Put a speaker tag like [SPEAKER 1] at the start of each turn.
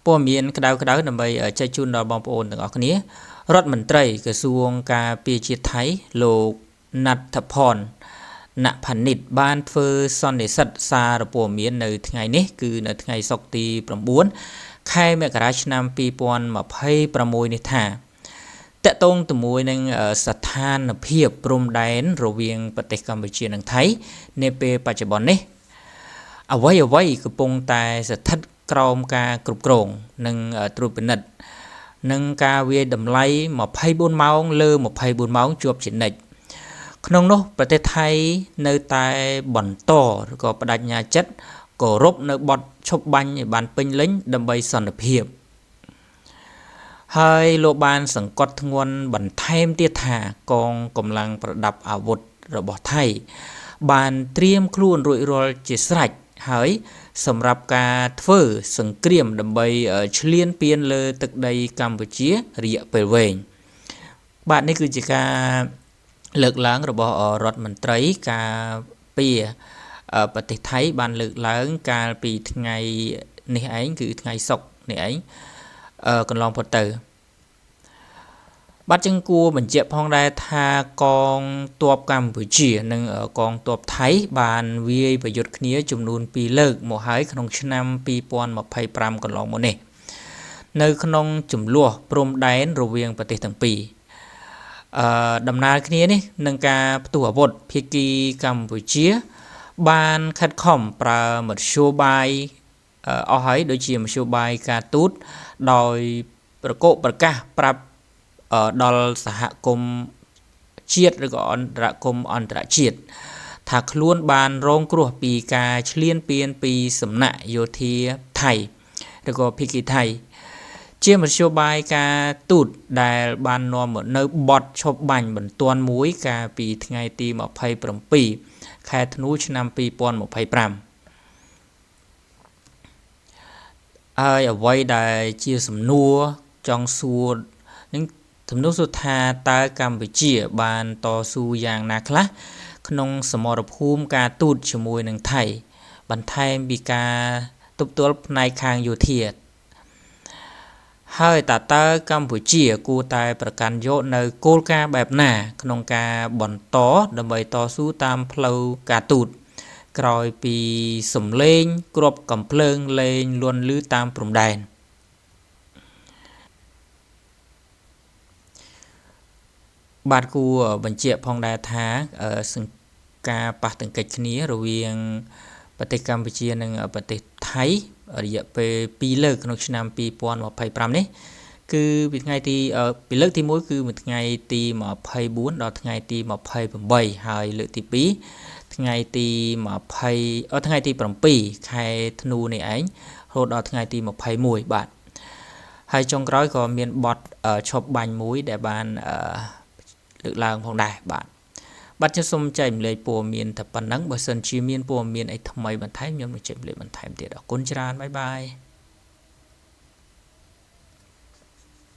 [SPEAKER 1] ព័ត៌មានក្តៅដើម្បីចែកជូនដល់បងប្អូនទាំងអស់គ្នារដ្ឋមន្ត្រីក្រសួងការពារជាតិថៃលោកណាត់ថផនណផានិតបានធ្វើសន្និសីទសារព័ត៌មាននៅថ្ងៃនេះគឺនៅថ្ងៃសុក្រទី9ខែមករាឆ្នាំ2026នេះថាតកតងជាមួយនឹងស្ថានភាពព្រំដែនរវាងប្រទេសកម្ពុជានិងថៃនាពេលបច្ចុប្បន្ននេះអ្វីកំពុងតែស្ថិតក្រោមការគ្រប់គ្រងនិងត្រួតពិនិត្យនឹងការវាយតម្លៃ24ម៉ោងលើ24ម៉ោងជាប់ជានិច្ចក្នុងនោះប្រទេសថៃនៅតែបន្តឬក៏បដិញ្ញាចិត្តគោរពនៅបទឈប់បាញ់ឲ្យបានពេញលេញដើម្បីសន្តិភាពហើយលោកបានសង្កត់ធ្ងន់បន្ថែមទៀតថាកងកម្លាំងប្រដាប់អាវុធរបស់ថៃបានត្រៀមខ្លួនរួចរាល់ជាស្រេចហើយសម្រាប់ការធ្វើសង្គ្រាមដើម្បីឈ្លានពានលើទឹកដីកម្ពុជារយៈពេលវែងបាទនេះគឺជាការលើកឡើងរបស់រដ្ឋមន្ត្រីការពារប្រទេសថៃបានលើកឡើងកាលពីថ្ងៃនេះឯងគឺថ្ងៃសុក្រនេះឯងកន្លងផុតទៅបាទចឹងគួរបញ្ជាក់ផងដែរថាកងទ័ពកម្ពុជានិងកងទ័ពថៃបានវាយប្រយុទ្ធគ្នាចំនួន2លើកមកហើយក្នុងឆ្នាំ2025កន្លងមកនេះនៅក្នុងចំនួនព្រំដែនរវាងប្រទេសទាំងពីរដំណើរគ្នានេះនឹងការផ្ទុះអាវុធភាគីកម្ពុជាបានខិតខំប្រើមធ្យោបាយអស់ហើយដូចជាមធ្យោបាយការទូតដោយប្រកបប្រកាសប្រាប់ដល់សហគមន៍ជាតិឬក៏អន្តរកម្មអន្តរជាតិថាខ្លួនបានរងគ្រោះពីការឈ្លានពានពីសំណាក់យោធាថៃឬក៏ភាគីថៃជាមធ្យោបាយការទូតដែលបាននាំមកនៅបទឈប់បាញ់បន្ទាន់មួយកាលពីថ្ងៃទី27ខែធ្នូឆ្នាំ2025ហើយអ្វីដែលជាសំណួរចង់សួរនឹងទំនួលសួរថាតើកម្ពុជាបានតស៊ូយ៉ាងណាខ្លះក្នុងសមរភូមិការទូតជាមួយនឹងថៃបន្ថែមពីការទប់ទល់ផ្នែកខាងយោធាហើយតើកម្ពុជាគួរតែប្រកាន់យកនៅគោលការណ៍បែបណាក្នុងការបន្តដើម្បីតស៊ូតាមផ្លូវការទូតក្រោយពីសំឡេងគ្រាប់កាំភ្លើងលែងលាន់ឮតាមព្រំដែនបាទគួរបញ្ជាក់ផងដែរថាការប៉ះទង្គិចគ្នារវាងប្រទេសកម្ពុជានិងប្រទេសថៃរយៈពេល2លើកក្នុងឆ្នាំ2025នេះគឺពីថ្ងៃទីពីលើកទី1គឺមួយថ្ងៃទី24ដល់ថ្ងៃទី28ហើយលើកទី2ថ្ងៃទី7ខែធ្នូនេះឯងរហូតដល់ថ្ងៃទី21បាទហើយចុងក្រោយក៏មានបទឈប់បាញ់មួយដែលបានលើកឡើងផងដែរបាទខ្ញុំសូមចែកម្លែកព័ត៌មានតែប៉ុណ្ណឹងបើសិនជាមានព័ត៌មានអីថ្មីបន្ថែមខ្ញុំនឹងចែកម្លែកបន្ថែមទៀតអរគុណច្រើនបាយបាយ